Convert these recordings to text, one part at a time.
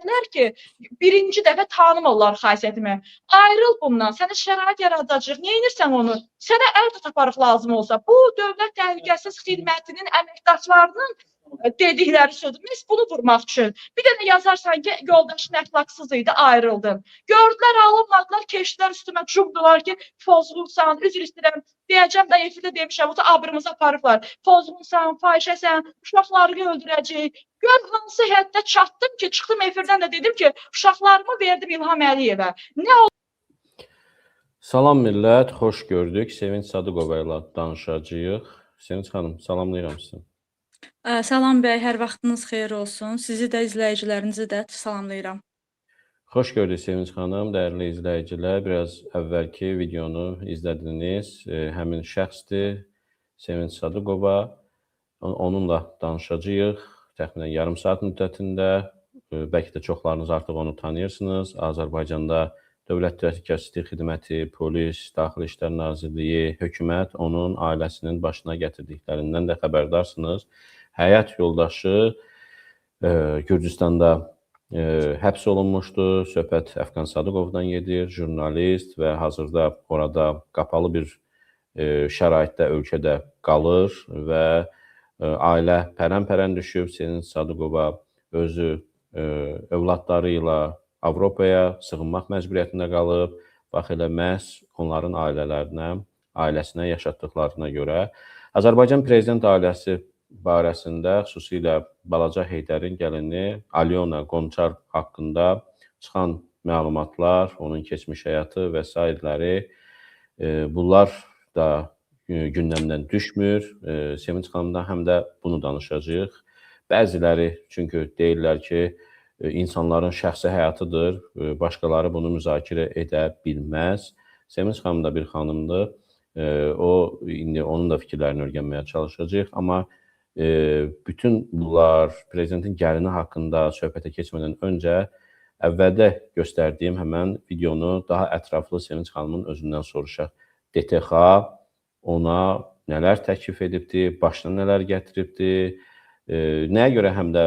elədilər ki, birinci dəfə tanımırlar xasiyyətimi. Ayrıl bundan, sənə şərait yaradacaq. Nə edirsən onu? Sənə əl taparıq lazım olsa. Bu Dövlət Təhlükəsizlik Xidmətinin əməkdaşlarının dedikləri sözdür. Məhz bunu vurmaq üçün. Bir dənə yazarsan ki, yoldaşın əxlaqsız idi, ayrıldım. Gördülər, alınmadılar, keçdilər üstümə, cumdular ki, pozğunsan, üzr istəyirəm. Deyəcəm də efirdə demişəm, o abrımızı aparıblar. Pozğunsan, fahişəsən, uşaqlarını öldürəcək. Gör hansı həddə çatdım ki, çıxdım efirdən də dedim ki, uşaqlarımı verdim İlham Əliyevə. Nə oldu? Salam millət, xoş gördük. Sevinç Sadıqova ilə danışacağıq. Sevinç xanım, salamlayıram sizi. Salam bəy, hər vaxtınız xeyir olsun. Sizi də, izləyicilərinizi də salamlayıram. Xoş gördük Sevinç xanım, dəyərli izləyicilər. Biraz əvvəlki videonu izlədiniz. Həmin şəxsdir, Sevinç Sadıqova. Onunla danışacağıq. Təxminən yarım saat müddətində. Bəlkə də çoxlarınız artıq onu tanıyırsınız. Azərbaycanda Dövlət Təhlükəsizlik Xidməti, polis, Daxili İşlər Nazirliyi, hökumət onun ailəsinin başına gətirdiklərindən də xəbərdarsınız. Həyat yoldaşı Gürcüstanda həbs olunmuşdu. Söhbət Əfqan Sadıqovdan gedir, jurnalist və hazırda orada qapalı bir şəraitdə ölkədə qalır və ailə pərən-pərən düşüb. Sevinç Sadıqova özü övladları ilə Avropaya sığınmaq məcburiyyətində qalıb. Bax elə məhz onların ailəsinə yaşatdıqlarına görə Azərbaycan Prezident ailəsi barəsində xüsusilə Balaca Heydərin gəlini Alyona Qonçar haqqında çıxan məlumatlar, onun keçmiş həyatı və s. Bunlar da gündəmdən düşmür. Sevinç xanımdan həm də bunu danışacağıq. Bəziləri çünki deyirlər ki, insanların şəxsi həyatıdır, başqaları bunu müzakirə edə bilməz. Sevinç xanım da bir xanımdır. İndi onun da fikirlərini öyrənməyə çalışacağıq. Amma bütün bunlar prezidentin gəlini haqqında söhbətə keçmədən öncə əvvəldə göstərdiyim həmən videonu daha ətraflı Sevinç xanımın özündən soruşaq. DTX ona nələr təklif edibdir, başına nələr gətiribdir, nəyə görə həm də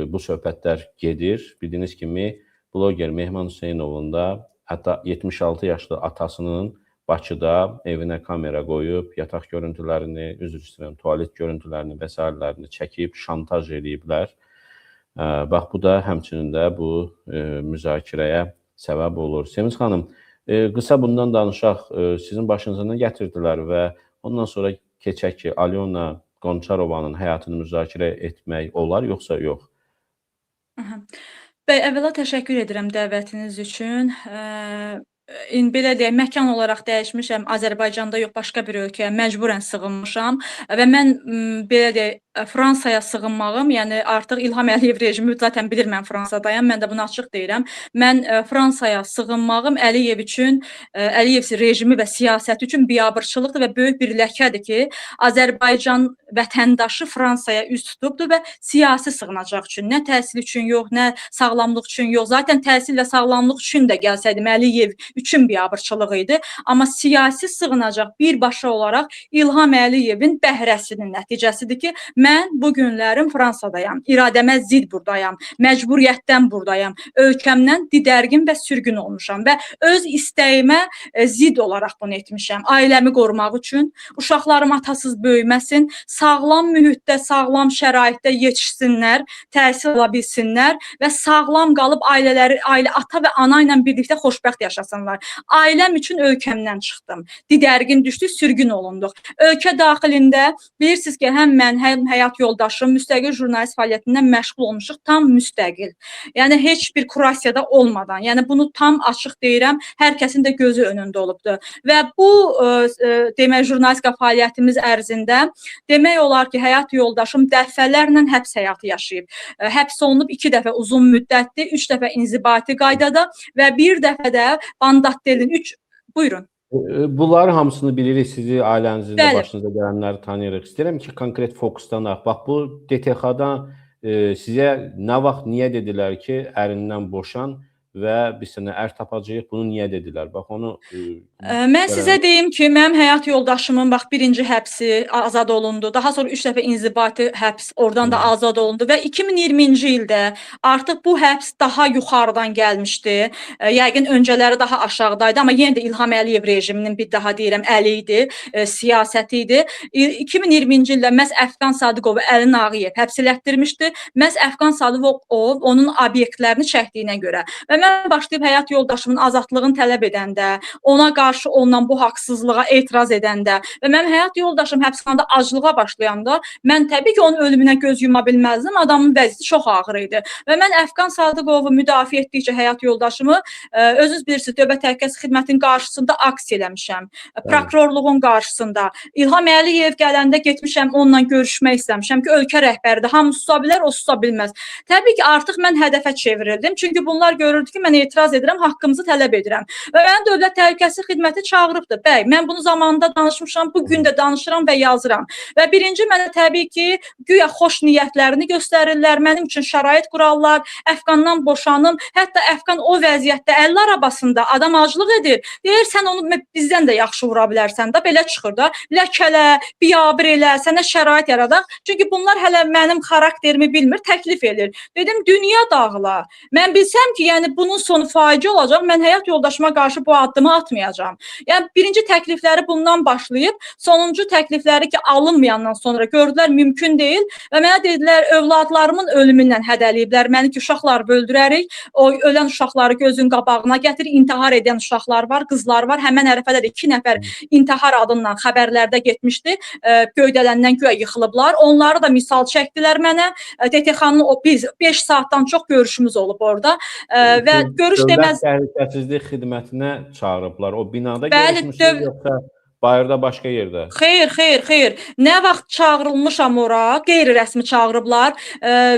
bu söhbətlər gedir. Bildiyiniz kimi, bloger Mehman Hüseynovun da hətta 76 yaşlı atasının Bakıda evinə kamera qoyub, yataq görüntülərini, üzr istəyirəm, tualet görüntülərini və s. çəkib, şantaj ediblər. Bax, bu da həmçinin də bu müzakirəyə səbəb olur. Sevinç xanım, qısa bundan danışaq, sizin başınıza nə gətirdilər və ondan sonra keçək ki, Alyona Qonçarovanın həyatını müzakirə etmək olar, yoxsa yox? Bəy, əvvəla təşəkkür edirəm dəvətiniz üçün. Belə deyək, məkan olaraq dəyişmişəm, Azərbaycanda yox, başqa bir ölkəyə məcburən sığınmışam və mən belə deyək, Fransaya sığınmağım, yəni artıq İlham Əliyev rejimi zaten bilir mən Fransadayam, mən də bunu açıq deyirəm. Mən Fransaya sığınmağım Əliyev üçün, Əliyev rejimi və siyasəti üçün biabırçılıqdır və böyük bir ləkədir ki, Azərbaycan vətəndaşı Fransaya üz tutubdur və siyasi sığınacaq üçün, nə təhsil üçün yox, nə sağlamlıq üçün yox. Zaten təhsil və sağlamlıq üçün də gəlsəydim Əliyev üçün biabırçılıq idi. Amma siyasi sığınacaq birbaşa olaraq İlham Əliyevin bəhrəsinin nəticəsidir ki, mən bu günlərim Fransadayam, iradəmə zid buradayam, məcburiyyətdən buradayam, ölkəmdən didərgin və sürgün olmuşam və öz istəyimə zid olaraq bunu etmişəm. Ailəmi qorumaq üçün, uşaqlarım atasız böyüməsin, sağlam mühitdə, sağlam şəraitdə yetişsinlər, təhsil ala bilsinlər və sağlam qalıb ailə ata və ana ilə birlikdə xoşbəxt yaşasınlar. Ailəm üçün ölkəmdən çıxdım. Didərgin düşdük, sürgün olunduq. Ölkə daxilində bilirsiniz ki, həm mən, həm həyat yoldaşım müstəqil jurnalist fəaliyyətindən məşğul olmuşuq, tam müstəqil. Yəni heç bir kurasiyada olmadan. Yəni bunu tam açıq deyirəm, hər kəsin də gözü önündə olubdur. Və bu demək jurnalistika fəaliyyətimiz ərzində demək olar ki, həyat yoldaşım dəfələrlə həbs həyatı yaşayıb. Həbs olunub 2 dəfə uzun müddətli, 3 dəfə inzibati qaydada və 1 dəfə də Bandatdelin 3. Buyurun. Bunları hamısını bilirik, sizi, ailənizin də başınıza gələnləri tanıyırıq. İstəyirəm ki, konkret fokuslanaq. Bax, bu DTX-dan sizə nə vaxt, niyə dedilər ki, ərindən boşan və biz sənə ər tapacağıq. Bunu niyə dedilər? Bax onu Mən sizə deyim ki, mənim həyat yoldaşımın bax birinci həbsi azad olundu. Daha sonra 3 dəfə inzibati həbs, oradan da azad olundu və 2020-ci ildə artıq bu həbs daha yuxarıdan gəlmişdi. Yəqin öncələri daha aşağıdaydı, amma yenə də İlham Əliyev rejiminin bir daha deyirəm əli idi, siyasəti idi. 2020-ci ildə məhz Əfqan Sadıqovu Əli Nağıyev həbs elətdirmişdi. Məhz Əfqan Sadıqov onun obyektlərini çəkdiyinə görə və mən başlayıb həyat yoldaşımın azadlığını tələb edəndə, ona qarşı olunan bu haqsızlığa etiraz edəndə və mənim həyat yoldaşım həbsxanada aclığa başlayanda mən təbii ki, onun ölümünə göz yuma bilməzdim. Adamın vəziyyəti çox ağır idi və mən Əfqan Sadıqovu müdafiə etdikcə həyat yoldaşımı özünüz bilirsiniz, Dövlət Təhlükəsizlik Xidmətinin qarşısında aksiya eləmişəm. Prokurorluğun qarşısında. İlham Əliyev gələndə getmişəm, onunla görüşmək istəmişəm ki, ölkə rəhbəridir. Hamı susa bilər, o susa bilməz. Təbii ki, artıq mən hədəfə çevrildim. Çünki bunlar görürdü ki, mən etiraz edirəm, haqqımızı tələb edirəm. Və mən Dövlət Təhlükəsizlik Xidməti çağırıbdı. Bəy, mən bunu zamanında danışmışam, bu gün də danışıram və yazıram. Və birinci mənə təbii ki, güya xoş niyyətlərini göstərirlər, mənim üçün şərait qurarlar, Əfqandan boşanım. Hətta Əfqan o vəziyyətdə 50 arabasında adam aclıq edir. Deyir, sən onu bizdən də yaxşı vura bilərsən də, belə çıxır da. Ləkələ, biabır elə, sənə şərait yaradaq. Çünki bunlar hələ mənim xarakterimi bilmir, təklif edir. Dedim, dünya dağılar. Mən bilsəm ki, yəni bunun sonu faciə olacaq, mən həyat yoldaşıma qarşı bu addımı atmayacağam. Yəni birinci təklifləri bundan başlayıb, sonuncu təklifləri ki, alınmayandan sonra gördülər mümkün deyil və mənə dedilər, övladlarımın ölümündən hədəliyiblər, məni ki, uşaqlar böldürərik, o ölən uşaqları gözün qabağına gətir, intihar edən uşaqlar var, qızlar var, həmən ərəfədə də 2 nəfər intihar adından xəbərlərdə getmişdi, Göydələndən güya yıxılıblar, onları da misal çəkdilər mənə, DTX-nın o 5 saatdan çox görüşümüz olub orada və görüş deməz... Dövlət Təhlükəsizlik Xidmətinə çağırıblar. O binada görüşmüşsünüz yoxsa bayırda başqa yerdə? Xeyr. Nə vaxt çağırılmışam ora, qeyri-rəsmi çağırıblar.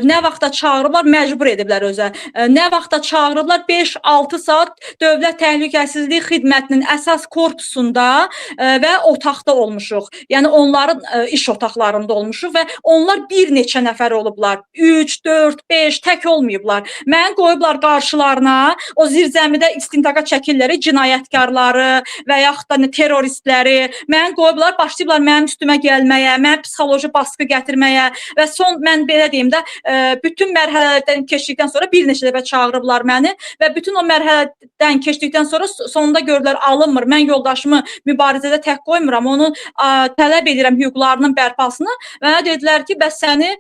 Nə vaxtda çağırıblar, məcbur ediblər özə. Nə vaxtda çağırıblar, 5-6 saat Dövlət Təhlükəsizlik Xidmətinin əsas korpusunda və otaqda olmuşuq. Yəni onların iş otaqlarında olmuşuq və onlar bir neçə nəfər olublar. 3, 4, 5 tək olmayıblar. Məni qoyublar qarşılarına, o zirzəmidə istintaqa çəkirlər, cinayətkarları və yaxud da terroristləri. Məni qoyublar, başlayıblar mənim üstümə gəlməyə, mənə psixoloji baskı gətirməyə və son, mən belə deyim də, bütün mərhələdən keçdikdən sonra bir neçə dəfə çağırıblar məni və bütün o mərhələdən keçdikdən sonra sonunda gördülər, alınmır. Mən yoldaşımı mübarizədə tək qoymuram, onun tələb edirəm hüquqlarının bərpasını və dedilər ki, bəs səni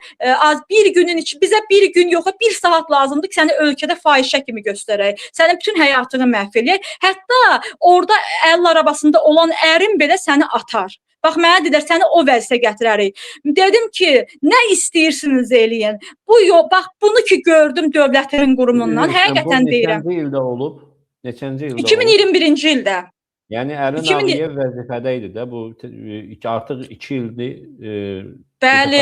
bir günün içi, bizə bir gün yox, 1 saat lazımdır ki, səni ölkədə fahişə kimi göstərək, sənin bütün həyatını məhv eləyək. Hətta orada əl arabasında olan ərim belə səni atar. Bax, mənə dedilər, səni o vəziyyətə gətirərik. Dedim ki, nə istəyirsiniz eləyin? Bax, bunu ki gördüm dövlətin qurumundan, həqiqətən deyirəm. Neçənci ildə olub? Neçənci ildə olub? 2021-ci ildə. Yəni, Əli Nağıyev vəzifədə idi də, bu artıq 2 ildir. Bəli,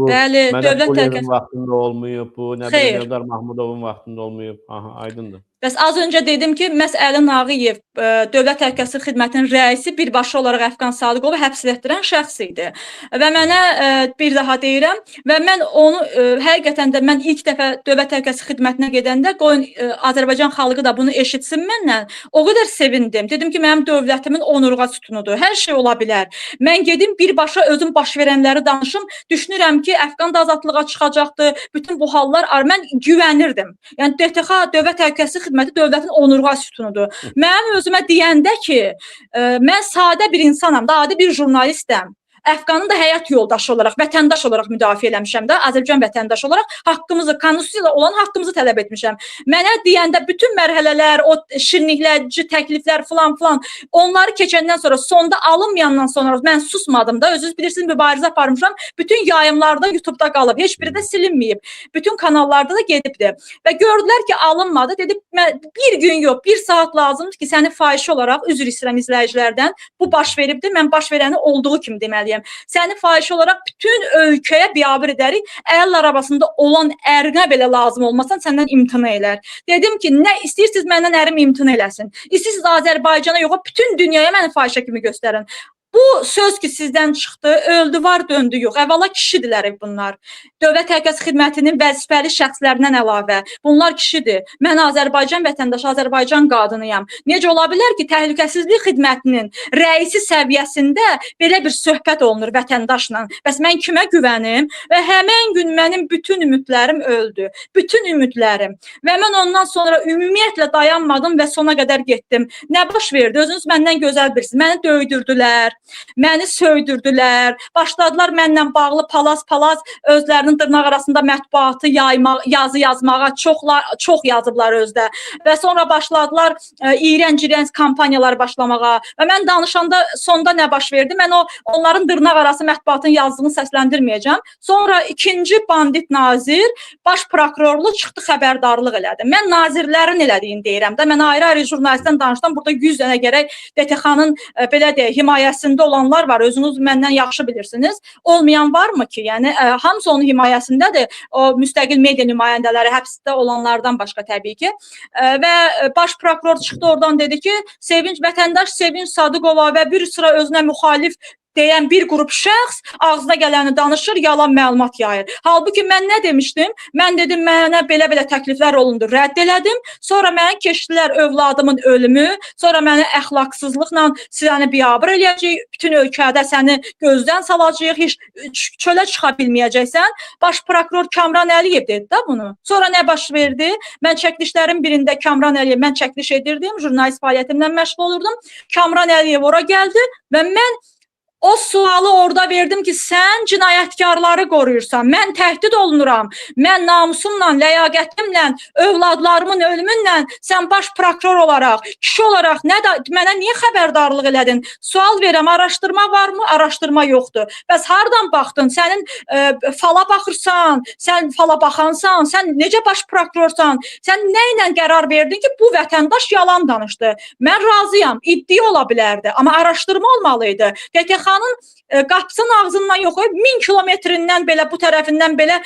Dövlət Təhlükəsizlik vaxtında olmayıb, bu nə bilim Eldar Mahmudovun vaxtında olmayıb. Aha, aydındır. Bəs az öncə dedim ki, məhz Əli Nağıyev Dövlət Təhlükəsizlik Xidmətinin rəisi birbaşa olaraq Əfqan Sadıqovu həbs etdirən şəxs idi. Və mənə bir daha deyirəm və mən onu həqiqətən də mən ilk dəfə Dövlət Təhlükəsizlik Xidmətinə gedəndə qoyun Azərbaycan xalqı da bunu eşitsin məndən. O qədər sevindim. Dedim ki, mənim dövlətimin onurğa sütunudur. Hər şey ola bilər. Mən gedim birbaşa özüm baş verənləri danışım. Düşünürəm ki, Əfqan da azadlığa çıxacaqdı. Bütün bu hallar mən güvənirdim. Yəni DTX Dövlət Təhlükəsizlik Xidməti dövlətin onurğa sütunudur. Mənim özümə deyəndə ki, mən sadə bir insanam, da adi bir jurnalistəm. Əfqanın da həyat yoldaşı olaraq, vətəndaş olaraq müdafiə eləmişəm də, Azərbaycan vətəndaşı olaraq haqqımızı, konstitusiyayla olan haqqımızı tələb etmişəm. Mənə deyəndə bütün mərhələlər, o şirinliklərici təkliflər filan, onları keçəndən sonra, sonda alınmayandan sonra mən susmadım da, özünüz bilirsiniz, mübarizə aparmışam, bütün yayımlarda YouTube-da qalıb, heç biri də silinməyib, bütün kanallarda da gedibdir. Və gördülər ki, alınmadı, dedim, bir gün yox, 1 saat lazımdır ki, səni fahişə olaraq, üzr istəyirəm izləyicilərdən, bu baş veribdir, mən baş verəni olduğu kimi deməliyəm. Səni fahişə olaraq bütün ölkəyə biabır edərik, əl arabasında olan ərinə belə lazım olmasan səndən imtina elər. Dedim ki, nə istəyirsiniz məndən ərim imtina eləsin. İstəyirsiniz Azərbaycana yox, bütün dünyaya məni fahişə kimi göstərin. Bu söz ki sizdən çıxdı, öldü var, döndü yox. Əvvəla kişidirlər bunlar. Dövlət Təhlükəsizlik Xidmətinin vəzifəli şəxslərindən əlavə bunlar kişidir. Mən Azərbaycan vətəndaşı, Azərbaycan qadınıyam. Necə ola bilər ki, Təhlükəsizlik Xidmətinin rəisi səviyyəsində belə bir söhbət olunur vətəndaşla? Bəs mən kimə güvənim? Və həmin gün mənim bütün ümidlərim öldü. Bütün ümidlərim. Və mən ondan sonra ümumiyyətlə dayanmadım və sona qədər getdim. Nə baş verdi? Özünüz məndən gözəl bilirsiniz. Məni döydürdülər. Məni söydürdülər. Başladılar mənlə bağlı palaz-palaz özlərinin dırnaq arasında mətbuatı yaymaq, yazı yazmağa, çox yazıblar özdə. Və sonra başladılar iyrənc kampaniyalar başlamağa. Və mən danışanda sonda nə baş verdi? Mən onların dırnaq arası mətbuatın yazdığını səsləndirməyəcəm. Sonra ikinci bandit nazir baş prokurorluq çıxdı, xəbərdarlıq elədi. Mən nazirlərin elədiyini deyirəm də. Mən ayrı-ayrı jurnalistdən danışdım. Burada 100 dənə gərək DTX-nın belə deyək, himayəsində olanlar var. Özünüz məndən yaxşı bilirsiniz. Olmayan varmı ki? Yəni hamısı onun himayəsindədir. O müstəqil media nümayəndələri, həbsdə olanlardan başqa təbii ki. Və baş prokuror çıxdı oradan dedi ki, vətəndaş Sevinç Sadıqova və bir sıra özünə müxalif deyən bir qrup şəxs ağzına gələni danışır, yalan məlumat yayır. Halbuki mən nə demişdim? Mən dedim, mənə belə-belə təkliflər olundu, rədd elədim. Sonra mənə keçdilər övladımın ölümü, sonra mənə əxlaqsızlıqla səni biabır eləyəcək, bütün ölkədə səni gözdən salacaq, heç çölə çıxa bilməyəcəksən. Baş prokuror Kamran Əliyev dedi də bunu. Sonra nə baş verdi? Mən çəkilişlərin birində Kamran Əliyev, mən çəkiliş edirdim, jurnalist fəaliyyətimdən məşğul olurdum. Kamran Əliyev ora gəldi və mən o sualı orada verdim ki, sən cinayətkarları qoruyursan, mən təhdid olunuram, mən namusumla, ləyaqətimlə, övladlarımın ölümünlə sən baş prokuror olaraq, kişi olaraq mənə niyə xəbərdarlıq elədin? Sual verirəm, araşdırma varmı? Araşdırma yoxdur. Bəs hardan baxdın? Sənin fala baxırsan, sən fala baxansan, sən necə baş prokurorsan? Sən nə ilə qərar verdin ki, bu vətəndaş yalan danışdı? Mən razıyam, iddia ola bilərdi, amma araşdırma olmalıydı. DTX-nın qapısının ağzından yox, 1000 kilometrindən belə, bu tərəfindən belə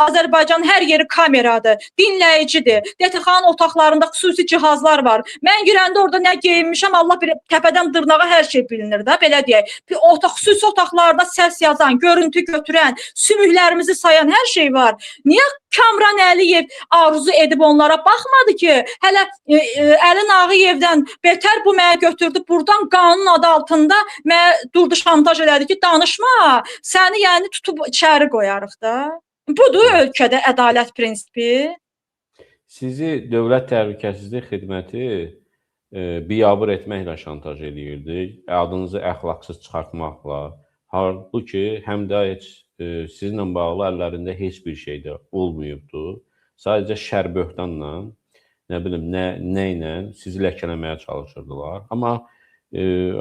Azərbaycan hər yeri kameradır, dinləyicidir. DTX-nın otaqlarında xüsusi cihazlar var. Mən girəndə orada nə geyinmişəm, Allah bir təpədən dırnağa hər şey bilinir də, belə deyək. Xüsusi otaqlarda səs yazan, görüntü götürən, sümüklərimizi sayan hər şey var. Niyə Kamran Əliyev arzu edib onlara baxmadı ki, hələ Əli Nağıyevdən betər bu mənə götürdü, buradan qanun adı altında mənə durdu şantaj elədi ki, danışma, səni yəni tutub içəri qoyarıq da. Budur ölkədə ədalət prinsipi. Sizi Dövlət Təhlükəsizlik Xidməti biabır etməklə şantaj eləyirdi, adınızı əxlaqsız çıxartmaqla. Halbuki həm də heç sizinlə bağlı əllərində heç bir şey də olmayıbdı. Sadəcə şər böhtanla, nə bilim, nə ilə sizi ləkələməyə çalışırdılar. Amma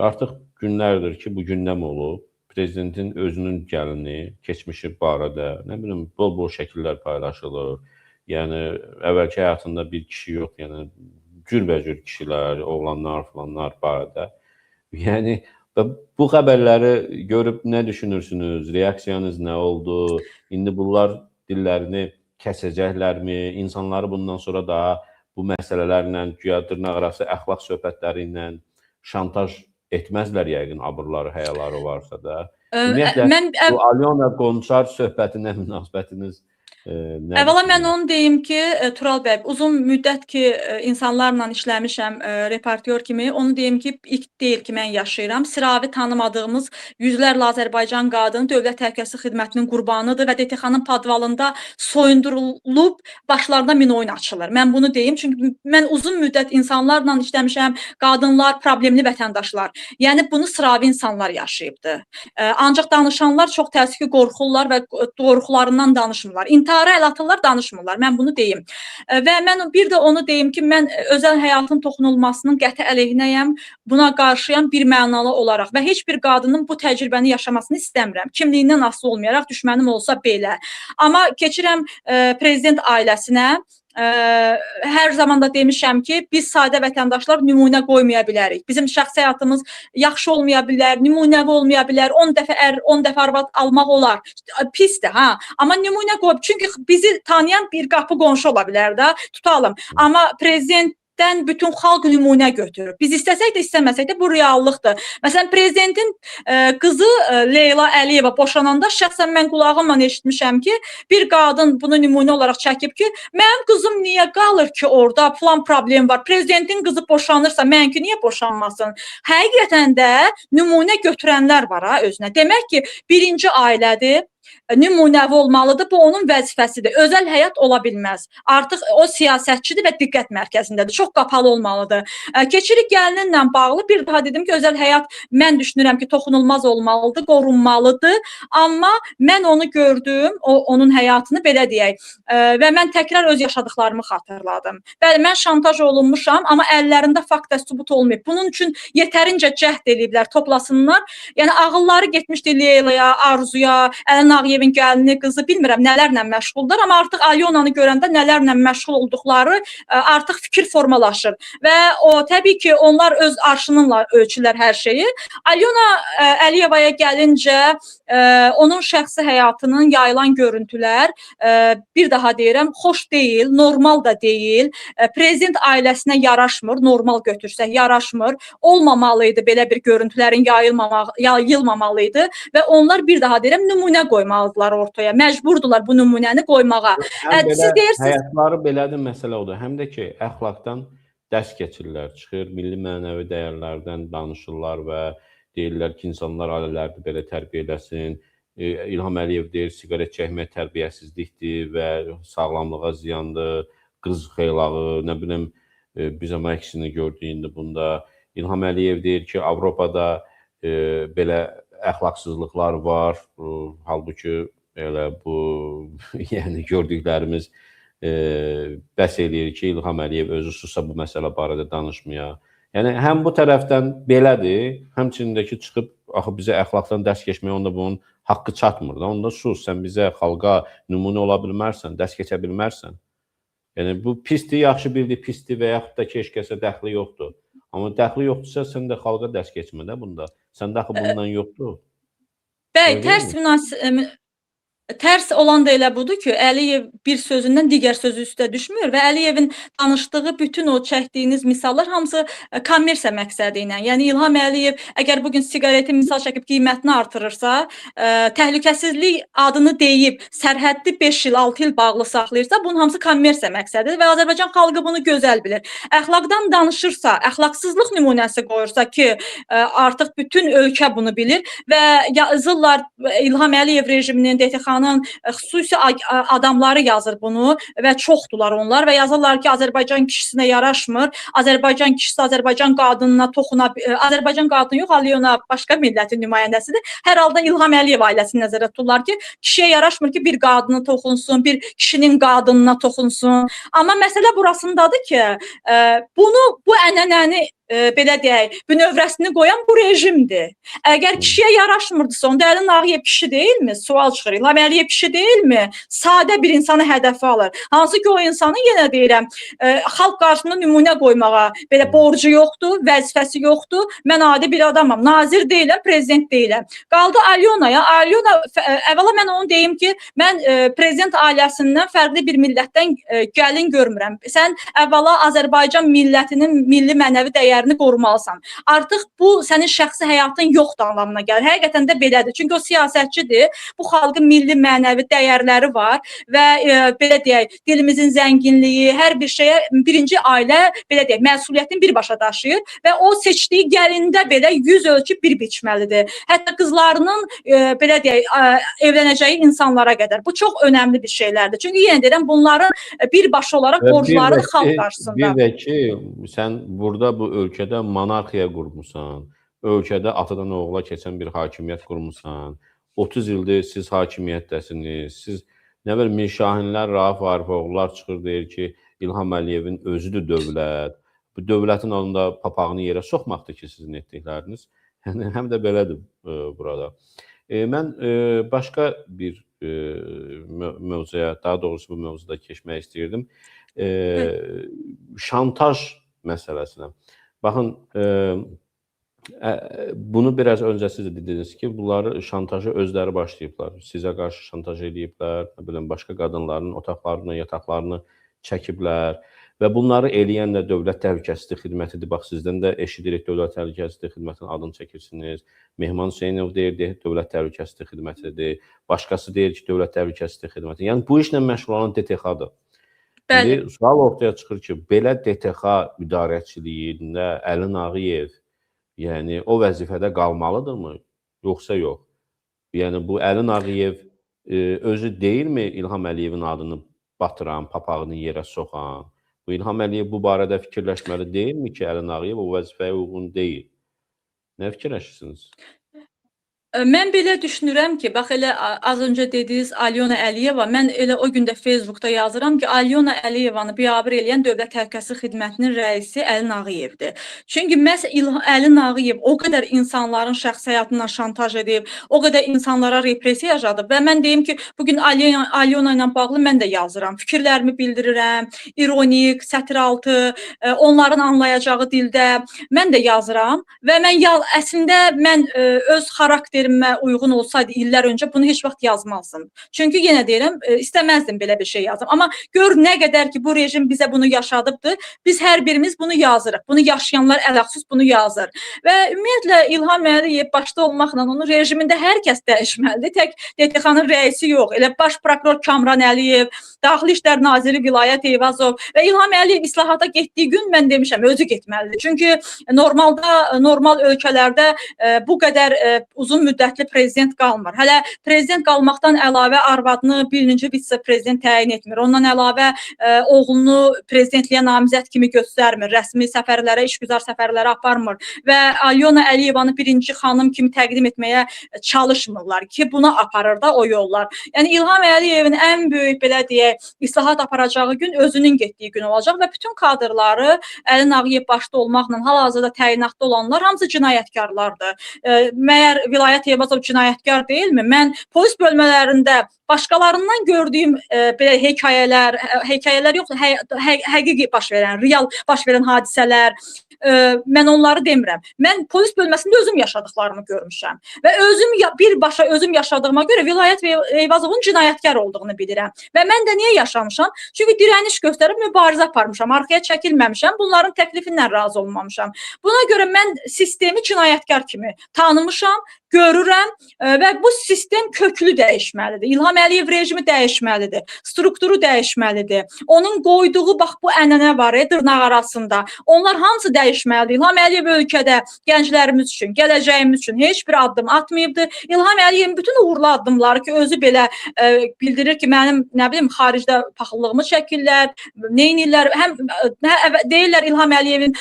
artıq günlərdir ki, bu gündəm olub. Prezidentin özünün gəlini, keçmişi barədə, nə bilim, bol-bol şəkillər paylaşılır. Yəni, əvvəlki həyatında bir kişi yox, yəni, cürbəcür kişilər, oğlanlar, filanlar barədə. Yəni, bu xəbərləri görüb nə düşünürsünüz? Reaksiyanız nə oldu? İndi bunlar dillərini kəsəcəklərmi? İnsanları bundan sonra daha bu məsələlərlə, güya dırnaq arası əxlaq söhbətləri ilə şantaj etməzlər yəqin, abırları, həyaları varsa da. Ümumiyyətlə, bu Alyona Qonçar söhbətinə münasibətiniz əvvəla mən onu deyim ki, Tural bəy, uzun müddət ki, insanlarla işləmişəm reportyor kimi, onu deyim ki, ilk deyil ki, mən yaşayıram. Sıravi tanımadığımız yüzlərlə Azərbaycan qadını Dövlət Təhlükəsizlik Xidmətinin qurbanıdır və DTX-nın padvalında soyundurulub başlarında min oyun açılır. Mən bunu deyim, çünki mən uzun müddət insanlarla işləmişəm, qadınlar, problemli vətəndaşlar. Yəni, bunu sıravi insanlar yaşayıbdır. Ancaq danışanlar çox təəssüf ki, qorxurlar və qorxularından danışmırlar. İntihara əl atırlar, danışmırlar. Mən bunu deyim. Və mən bir də onu deyim ki, mən özəl həyatın toxunulmasının qəti əleyhinəyəm, buna qarşıyam bir mənalı olaraq və heç bir qadının bu təcrübəni yaşamasını istəmirəm. Kimliyindən asılı olmayaraq düşmənim olsa belə. Amma keçirəm prezident ailəsinə. Hər zaman da demişəm ki, biz sadə vətəndaşlar nümunə qoymaya bilərik. Bizim şəxsi həyatımız yaxşı olmaya bilər, nümunəvi olmaya bilər, 10 dəfə ər, 10 dəfə arvad almaq olar. Pisdir, ha. Amma nümunə qoyub, çünki bizi tanıyan bir qapı qonşu ola bilər də, tutalım. Amma prezident prezidentdən bütün xalq nümunə götürür. Biz istəsək də, istəməsək də bu reallıqdır. Məsələn, prezidentin qızı Leyla Əliyeva boşananda şəxsən mən qulağımla eşitmişəm ki, bir qadın bunu nümunə olaraq çəkib ki, mənim qızım niyə qalır ki, orada plan problem var. Prezidentin qızı boşanırsa, mənimki niyə boşanmasın? Həqiqətən də nümunə götürənlər var ha özünə. Demək ki, birinci ailədir, nümunəvi olmalıdır. Bu onun vəzifəsidir. Özəl həyat ola bilməz. Artıq o siyasətçidir və diqqət mərkəzindədir. Çox qapalı olmalıdır. Keçirik gəlininlə bağlı. Bir daha dedim ki, özəl həyat mən düşünürəm ki, toxunulmaz olmalıdır, qorunmalıdır. Amma mən onu gördüm, onun həyatını belə deyək. Və mən təkrar öz yaşadıklarımı xatırladım. Bəli, mən şantaj olunmuşam, amma əllərində fakt və sübut olmayıb. Bunun üçün yetərincə cəhd ediblər, toplasınlar. Yəni ağılları getmişdi Leylaya, Arzuya, Əlin Ağayevin gəlini, qızı bilmirəm nələrlə məşğuldur, amma artıq Alyonanı görəndə nələrlə məşğul olduqları artıq fikir formalaşır və o təbii ki, onlar öz arşınınla ölçürlər hər şeyi. Alyona Əliyevaya gəlincə onun şəxsi həyatının yayılan görüntülər bir daha deyirəm, xoş deyil, normal da deyil. Prezident ailəsinə yaraşmır, normal götürsək yaraşmır. Olmamalıydı belə bir görüntülərin yayılmamalıydı və onlar bir daha deyirəm nümunə qoymalıdılar ortaya. Məcburdular bu nümunəni qoymağa. Siz deyirsiniz, həyatları belədir, məsələ odur. Həm də ki, əxlaqdan dərs keçirlər, çıxır, milli mənəvi dəyərlərdən danışırlar və deyirlər ki, insanlar ailələrdə belə tərbiyə eləsin. İlham Əliyev deyir, siqaret çəkmək tərbiyəsizlikdir və sağlamlığa ziyandır, qız xeylağı, nə bilim, biz amma əksini gördük indi bunda. İlham Əliyev deyir ki, Avropada belə əxlaqsızlıqlar var, halbuki elə bu, yəni gördüklərimiz bəs eləyir ki, İlham Əliyev özü sussa bu məsələ barədə danışmaya. Yəni, həm bu tərəfdən belədir, həmçindəki çıxıb, axı bizə əxlaqdan dərs keçməyə, onda bunun haqqı çatmır da, onda sus, sən bizə, xalqa nümunə ola bilmərsən, dərs keçə bilmərsən. Yəni, bu pisdir, yaxşı bildir, pisdir və yaxud da ki, heç kəsə dəxli yoxdur. Amma dəxli yoxdursa, sən də xalqa dərs keçmə də bunda. Sən də axı bundan yoxdur. Bəli, tərs olan da elə budur ki, Əliyev bir sözündən digər sözü üstə düşmür və Əliyevin danışdığı bütün o çəkdiyiniz misallar hamısı kommersiya məqsədi ilə. Yəni İlham Əliyev əgər bugün siqareti misal çəkib qiymətini artırırsa, təhlükəsizlik adını deyib sərhəddi 5 il, 6 il bağlı saxlayırsa, bunun hamısı kommersiya məqsədidir və Azərbaycan xalqı bunu gözəl bilir. Əxlaqdan danışırsa, əxlaqsızlıq nümunəsi qoyursa ki, artıq bütün ölkə bunu bilir və yazırlar İlham Əliyev rejiminin, DTX-nın xüsusi adamları yazır bunu və çoxdular onlar və yazırlar ki, Azərbaycan kişisinə yaraşmır, Azərbaycan kişisi Azərbaycan qadınına Azərbaycan qadını yox, Alyona başqa millətin nümayəndəsidir. Hər halda İlham Əliyev ailəsini nəzərdə tuturlar ki, kişiyə yaraşmır ki, bir qadını toxunsun, bir kişinin qadınına toxunsun. Amma məsələ burasındadır ki, bu ənənəni belə deyək, bünövrəsini qoyan bu rejimdir. Əgər kişiyə yaraşmırdısa, onda Əlin Ağayev kişi deyilmi? Sual çıxır. İlham Əliyev kişi deyilmi? Sadə bir insanı hədəfə alır. Hansı ki, o insanın, yenə deyirəm, xalq qarşısında nümunə qoymağa belə borcu yoxdur, vəzifəsi yoxdur. Mən adi bir adamam. Nazir deyiləm, prezident deyiləm. Qaldı Alyonaya. Alyona, əvvəla mən onu deyim ki, mən prezident ailəsindən fərqli bir millətdən gəlin görmürəm. Sən əvvəla Azərbaycan millətinin milli mənəvi dəyərini qorumalısan. Artıq bu sənin şəxsi həyatın yoxdur anlamına gəlir. Həqiqətən də belədir. Çünki o siyasətçidir. Bu xalqın milli mənəvi dəyərləri var və belə deyək, dilimizin zənginliyi, hər bir şeyə birinci ailə belə deyək, məsuliyyətini birbaşa daşıyır və o seçdiyi gəlində belə yüz ölçüb bir biçməlidir. Hətta qızlarının belə deyək, evlənəcəyi insanlara qədər. Bu çox önəmli bir şeylərdir. Çünki yenə deyirəm, bunların birbaşa olaraq borcları xalq qarşısında. Bir də ki, sən burada bu ölkədə monarxiya qurmusan, ölkədə atadan oğula keçən bir hakimiyyət qurmusan, 30 ildir siz hakimiyyətdəsiniz, siz nə bilim Mirşahinlər, Rauf Arifoğlular çıxır deyir ki, İlham Əliyevin özüdür dövlət, bu dövlətin onda papağını yerə soxmaqdır ki, sizin etdikləriniz. Həm də belədir burada. Mən başqa bir mövzuya, daha doğrusu bu mövzuda keçmək istəyirdim. Şantaj məsələsinə. Baxın, bunu biraz öncə siz də dediniz ki, bunları şantajı özləri başlayıblar. Sizə qarşı şantaj ediblər, başqa qadınların otaqlarını, yataqlarını çəkiblər və bunları eləyən də Dövlət Təhlükəsizlik Xidmətidir. Bax, sizdən də eşidirik, Dövlət Təhlükəsizlik Xidmətinin adını çəkirsiniz. Mehman Hüseynov deyir, Dövlət Təhlükəsizlik Xidmətidir. Başqası deyir ki, Dövlət Təhlükəsizlik Xidməti. Yəni, bu işlə məşğul olan DTX-dır. Bəli. Sual ortaya çıxır ki, belə DTX idarəçiliyində Əli Nağıyev, yəni, o vəzifədə qalmalıdırmı, yoxsa yox? Yəni, bu Əli Nağıyev özü deyilmi İlham Əliyevin adını batıran, papağını yerə soxan? Bu İlham Əliyev bu barədə fikirləşməli deyilmi ki, Əli Nağıyev o vəzifəyə uyğun deyil? Nə fikirləşirsiniz? Mən belə düşünürəm ki, bax elə az öncə dediniz Alyona Əliyeva, mən elə o gün də Facebookda yazıram ki, Alyona Əliyevanı biabır eləyən Dövlət Təhlükəsizlik Xidmətinin rəisi Əli Nağıyevdir. Çünki məhz Əli Nağıyev o qədər insanların şəxsi həyatından şantaj edib, o qədər insanlara repressiya yaşadıb və mən deyim ki, bugün Alyona ilə bağlı mən də yazıram, fikirlərimi bildirirəm, ironik, sətiraltı, onların anlayacağı dildə mən də yazıram və əslində mən öz xarakterimə uyğun olsaydı illər öncə bunu heç vaxt yazmazdım. Çünki yenə deyirəm, istəməzdim belə bir şey yazım. Amma gör nə qədər ki bu rejim bizə bunu yaşadıbdır, biz hər birimiz bunu yazırıq. Bunu yaşayanlar ələxsus bunu yazır. Və ümumiyyətlə İlham Əliyev başda olmaqla onun rejimində hər kəs dəyişməlidir. Tək DTX-nın rəisi yox. Elə baş prokuror Kamran Əliyev, Daxili İşlər Naziri Vilayət Eyvazov və İlham Əliyev islahata getdiyi gün mən demişəm, özü getməlidir. Çünki normal ölkələrdə bu qədər uzun müddətli prezident qalmır. Hələ prezident qalmaqdan əlavə arvadını birinci vitse-prezident təyin etmir. Ondan əlavə oğlunu prezidentliyə namizəd kimi göstərmir. Rəsmi səfərlərə, işgüzar səfərlərə aparmır və Alyona Əliyevanı birinci xanım kimi təqdim etməyə çalışmırlar ki, buna aparır da o yollar. Yəni İlham Əliyevin ən böyük belə deyək, islahat aparacağı gün özünün getdiyi gün olacaq və bütün kadrları Əli Nağıyev başda olmaqla hal-hazırda təyinatda olanlar hamısı cinayətkarlardır. Məyər Vilayət Eyvazov cinayətkar deyilmi? Mən polis bölmələrində başqalarından gördüyüm belə hekayələr yox, həqiqi baş verən, real baş verən hadisələr, mən onları demirəm. Mən polis bölməsində özüm yaşadıqlarını görmüşəm və birbaşa özüm yaşadığıma görə Vilayət Eyvazovun cinayətkar olduğunu bilirəm. Və mən də niyə yaşamışam? Çünki dirəniş göstərib mübarizə aparmışam, arxaya çəkilməmişəm, bunların təklifindən razı olmamışam. Buna görə mən sistemi cinayətkar kimi tanımışam, görürəm və bu sistem köklü dəyişməlidir. İlham Əliyev rejimi dəyişməlidir, strukturu dəyişməlidir. Onun qoyduğu bax bu ənənə var, dırnaq arasında. Onlar hamısı dəyişməlidir. İlham Əliyev ölkədə gənclərimiz üçün, gələcəyimiz üçün heç bir addım atmayıbdır. İlham Əliyevin bütün uğurlu addımları ki, özü belə bildirir ki, mənim nə bilim xaricdə paxıllığımı çəkirlər, neynirlər, həm deyirlər İlham Əliyevin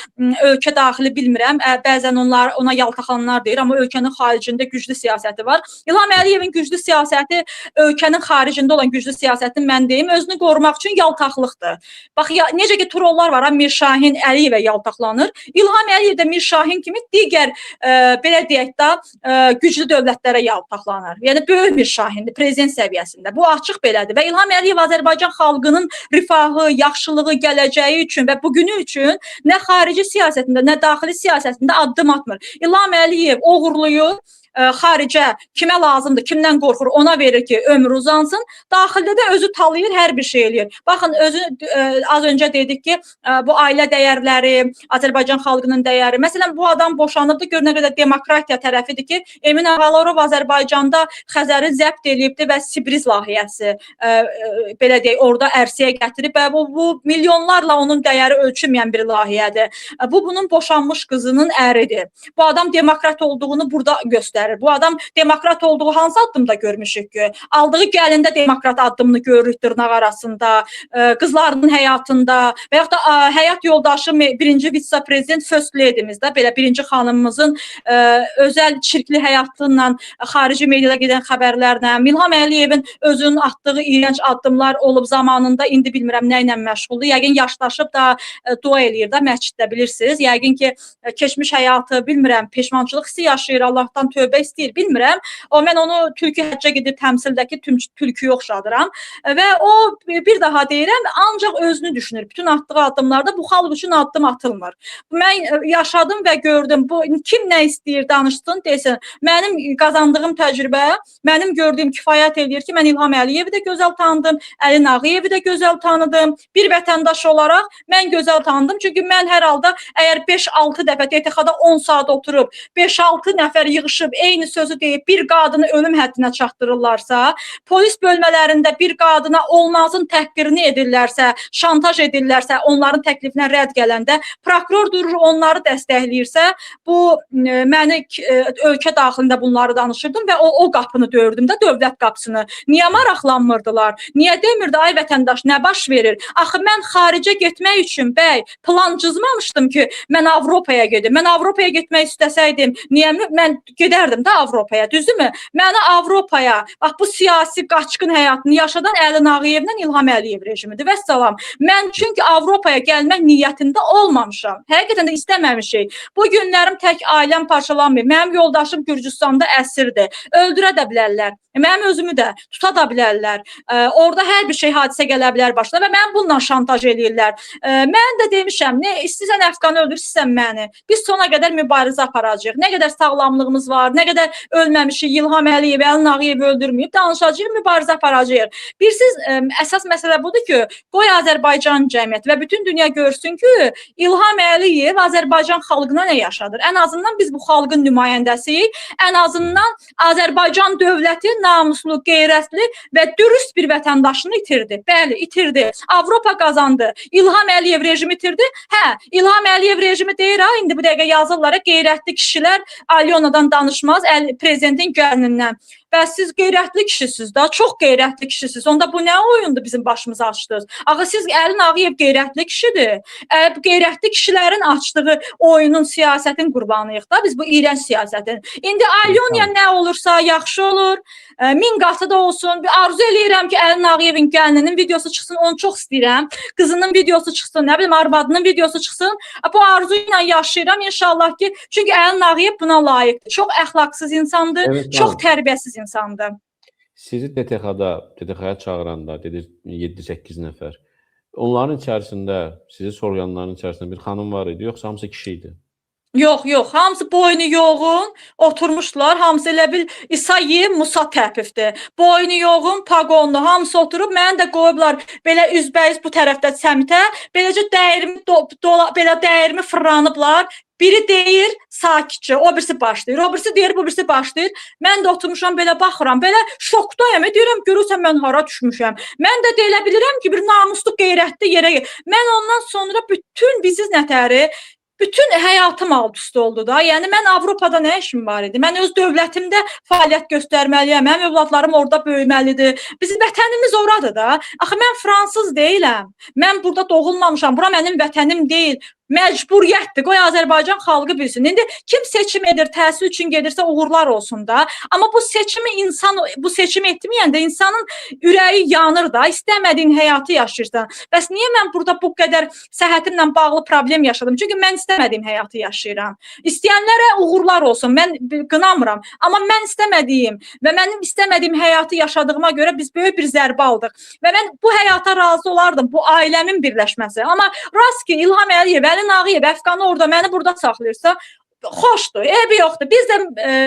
ölkə daxili bilmirəm, bəzən ona yaltaqlananlar deyir, amma ölkənin xaricində güclü siyasəti var. İlham Əliyevin güclü siyasəti ölkənin xaricində olan güclü siyasətin mən deyim, özünü qorumaq üçün yaltaqlıqdır. Bax, necə ki trollar var, Mirşahin Əliyevə yaltaqlanır. İlham Əliyev də Mirşahin kimi digər belə deyək də güclü dövlətlərə yaltaqlanır. Yəni böyük Mirşahindir prezident səviyyəsində. Bu açıq belədir və İlham Əliyev Azərbaycan xalqının rifahı, yaxşılığı, gələcəyi üçün və bugünü üçün nə xarici siyasətində, nə daxili siyasətində addım atmır. İlham Əliyev oğurluyur, xaricə kimə lazımdır, kimdən qorxur, ona verir ki, ömrü uzansın. Daxildə də özü talayır, hər bir şey eləyir. Baxın, az öncə dedik ki, bu ailə dəyərləri, Azərbaycan xalqının dəyəri. Məsələn, bu adam boşanıbdır, gör nə qədər demokratiya tərəfidir ki, Emin Ağalarov Azərbaycanda Xəzəri zəbt eləyibdir və Sibriz layihəsi belə deyək, orada ərsəyə gətirib və bu milyonlarla onun dəyəri ölçülməyən bir layihədir. Bu, bunun boşanmış qızının əridir. Bu adam demokrat olduğunu burada göstərir. Bu adam demokrat olduğu hansı addımda görmüşük ki? Aldığı gəlində demokrat addımını görürük dırnaq arasında, qızlarının həyatında və yaxud da həyat yoldaşı birinci vitse-prezident First Lady'mizdə, belə birinci xanımımızın özəl çirkli həyatından, xarici mediada gedən xəbərlərlə, İlham Əliyevin özünün atdığı iyrənc addımlar olub zamanında, indi bilmirəm nə ilə məşğuldur. Yəqin yaşlaşıb da dua eləyir də məsciddə, bilirsiniz. Yəqin ki, keçmiş həyatı, bilmirəm, peşmançılıq hissi yaşayır, Allahdan tövbə tövbə istəyir, bilmirəm. Mən onu tülkü həccə gedib təmsildəki tülküyə oxşadıram və o bir daha deyirəm, ancaq özünü düşünür. Bütün atdığı addımlarda bu xalq üçün addım atılmır. Mən yaşadım və gördüm. Bu kim nə istəyir danışsın, desin. Mənim qazandığım təcrübə, mənim gördüyüm kifayət eləyir ki, mən İlham Əliyevi də gözəl tanıdım, Əlin Ağayevi də gözəl tanıdım. Bir vətəndaş olaraq mən gözəl tanıdım. Çünki mən hər halda əgər 5-6 dəfə DTX-da 10 saat oturub 5-6 nəfər yığışıb eyni sözü deyib bir qadını ölüm həddinə çatdırırlarsa, polis bölmələrində bir qadına olmazın təhqirini edirlərsə, şantaj edirlərsə, onların təklifinə rədd gələndə prokuror durur onları dəstəkləyirsə, bu məni ölkə daxilində bunları danışırdım və o qapını döyürdüm də, dövlət qapısını. Niyə maraqlanmırdılar? Niyə demirdi ay vətəndaş nə baş verir? Axı mən xaricə getmək üçün bəy plan cızmamışdım ki, mən Avropaya gedim. Mən Avropaya getmək istəsəydim, niyə mən gedərdim də Avropaya, düzdürmü? Məni Avropaya, bax bu siyasi qaçqın həyatını yaşadan Əlin Ağayevlə İlham Əliyev rejimidir. Vəssalam. Mən çünki Avropaya gəlmək niyyətində olmamışam. Həqiqətən də istəməmişik. Bu günlərim tək ailəm parçalanmır. Mənim yoldaşım Gürcüstanda əsirdir. Öldürə də bilərlər. Mənim özümü də tuta da bilərlər. Orada hər bir şey hadisə gələ bilər başına və mən bununla şantaj eləyirlər. Mən də demişəm, nə istəyirsən Əfqanı öldür, istəyirsən məni. Biz sona qədər mübarizə aparacağıq. Nə qədər sağlamlığımız var, nə qədər ölməmişik, İlham Əliyev, Əlin Ağayev öldürməyib, danışacağıq, mübarizə aparacağıq. Siz əsas məsələ budur ki, qoy Azərbaycan cəmiyyəti və bütün dünya görsün ki, İlham Əliyev Azərbaycan xalqına nə yaşadır? Ən azından biz bu xalqın nümayəndəsiyik. Ən azından Azərbaycan dövləti namuslu, qeyrətli və dürüst bir vətəndaşını itirdi. Bəli, itirdi. Avropa qazandı. İlham Əliyev rejimi itirdi. Hə, İlham Əliyev rejimi deyir, ha, indi bu dəqiqə yazırlar, qeyrətli kişilər Alyonadan danışmaz, prezidentin gəlinindən. Bəs siz qeyrətli kişisiniz da, çox qeyrətli kişisiniz. Onda bu nə oyundur bizim başımıza açdınız? Axı siz Əlin Ağayev qeyrətli kişidir. Qeyrətli kişilərin açdığı oyunun, siyasətin qurbanıyıq da, biz bu iyrənc siyasətin. İndi Alyoniya nə olursa yaxşı olur. 1000 qatı da olsun. Arzu eləyirəm ki, Əlin Ağayevin gəlininin videosu çıxsın, onu çox istəyirəm. Qızının videosu çıxsın, nə bilim, arvadının videosu çıxsın. Bu arzu ilə yaşayıram inşallah ki, çünki Əlin Ağayev buna layiqdir. Çox əxlaqsız insandır, evet, çox tərbiyəsiz insandır. Sizi DTX-ya çağıranda, dedi 7-8 nəfər. Onların içərisində, sizi sorğulanların içərisində bir xanım var idi, yoxsa hamısı kişi idi? Yox, hamısı boynu yoğun, oturmuşlar, hamısı elə bil İsayev Musa təpifdir. Boynu yoğun, paqonlu, hamısı oturub, məni də qoyublar belə üzbəyiz bu tərəfdə səmtə, beləcə dəyirmi fırlanıblar. Biri deyir sakitcə, o birisi başlayır, o birisi deyir, bu birisi başlayır. Mən də oturmuşam, belə baxıram, belə şokdayım, deyirəm, görürsən mən hara düşmüşəm. Mən də deyilə bilirəm ki, bir namuslu, qeyrətli yerə. Mən ondan sonra bütün bizi nətəri, bütün həyatım alt üstü oldu da. Yəni mən Avropada nə işim var idi? Mən öz dövlətimdə fəaliyyət göstərməliyəm. Mənim övladlarım orada böyüməlidir. Bizim vətənimiz oradır da. Axı mən fransız deyiləm. Mən burada doğulmamışam. Bura mənim vətənim deyil. Məcburiyyətdir. Qoy Azərbaycan xalqı bilsin. İndi kim seçim edir, təhsil üçün gedirsə uğurlar olsun da. Amma bu seçimi etməyəndə insanın ürəyi yanır da. İstəmədiyin həyatı yaşayırsan. Bəs niyə mən burada bu qədər səhhətimlə bağlı problem yaşadım? Çünki mən istəmədiyim həyatı yaşayıram. İstəyənlərə uğurlar olsun. Mən qınamıram. Amma mən istəmədiyim və mənim istəmədiyim həyatı yaşadığıma görə biz böyük bir zərbə aldıq. Və mən bu həyata razı olardım. Bu ailəmin birləşməsi. Amma rast ki, İlham Əliyev, Əlin Ağayev, Əfqanı orada məni burada saxlayırsa, xoşdur, eybi yoxdur. Biz də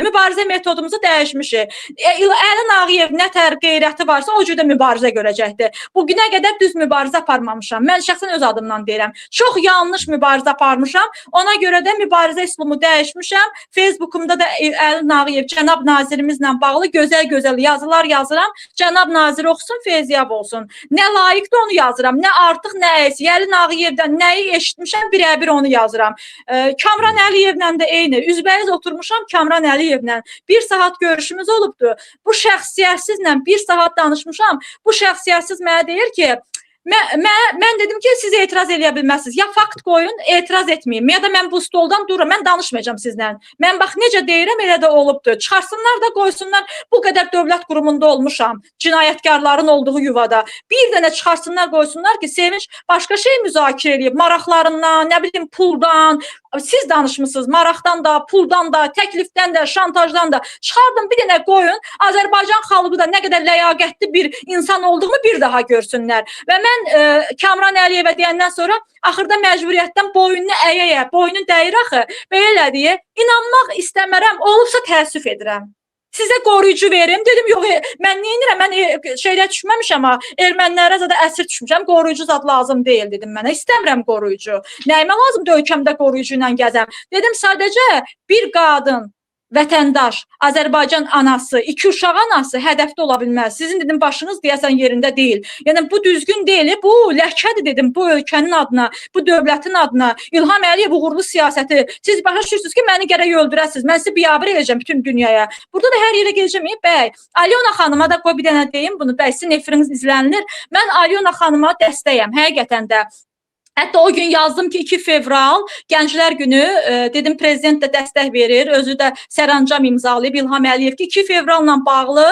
mübarizə metodumuzu dəyişmişik. Əlin Ağayev nə tər qeyrəti varsa, o cürdə mübarizə görəcəkdir. Bu günə qədər düz mübarizə aparmamışam. Mən şəxsən öz adımdan deyirəm. Çox yanlış mübarizə aparmışam. Ona görə də mübarizə üslumu dəyişmişəm. Facebookumda da Əlin Ağayev, cənab nazirimizlə bağlı gözəl-gözəl yazılar yazıram. Cənab nazir oxusun, feyziyab olsun. Nə layiqdir onu yazıram, nə artıq, nə əksi. Əlin Ağayevdən nəyi eşitmişəm, birə-bir onu yazıram. Kamran Əliyevlə də eyni. Üzbəyiz oturmuşam Kamran Əliyevlə. 1 saat görüşümüz olubdu. Bu şəxsiyyətsizlə 1 saat danışmışam. Bu şəxsiyyətsiz mənə deyir ki, mən dedim ki, siz etiraz eləyə bilməzsiniz. Ya fakt qoyun, etiraz etməyim. Ya da mən bu stoldan dururum, mən danışmayacağam sizlə. Mən bax, necə deyirəm, elə də olubdu. Çıxarsınlar da qoysunlar, bu qədər dövlət qurumunda olmuşam. Cinayətkarların olduğu yuvada. Bir dənə çıxarsınlar, qoysunlar ki, Sevinç başqa şey müzakirə edib. Maraqlarından, nə bilim, puldan, siz danışmısınız maraqdan da, puldan da, təklifdən də, şantajdan da. Çıxardın bir dənə qoyun, Azərbaycan xalqı da nə qədər ləyaqətli bir insan olduğumu bir daha görsünlər. Və mən Kamran Əliyevə deyəndən sonra axırda məcburiyyətdən boynunu əyə-əyə, boynu dəyir axı, belə deyə inanmaq istəmərəm, olubsa təəssüf edirəm. Sizə qoruyucu verim. Dedim, yox, mən neynirəm? Mən şeylə düşməmişəm, ermənilərə zədə əsir düşmüşəm, qoruyucu zad lazım deyil, dedim mənə. İstəmirəm qoruyucu. Nəyimə lazımdır ölkəmdə qoruyucu ilə gəzəm? Dedim, sadəcə bir qadın, vətəndaş, Azərbaycan anası, 2 uşaq anası hədəfdə ola bilməz. Sizin dedim başınız deyəsən yerində deyil. Yəni bu düzgün deyil, bu ləhkədir dedim bu ölkənin adına, bu dövlətin adına. İlham Əliyev uğurlu siyasəti. Siz başa düşürsünüz ki, məni gərək öldürəsiniz. Mən sizi biabır edəcəm bütün dünyaya. Burada da hər yerə gələcəm. Bəy, Alyona xanıma da qoy bir dənə deyim bunu. Bəy, sizin efiriniz izlənilir. Mən Alyona xanıma dəstəyəm, həqiqətən də. Hətta o gün yazdım ki 2 fevral Gənclər günü, dedim prezident də dəstək verir, özü də sərəncam imzalayıb İlham Əliyev ki 2 fevralla bağlı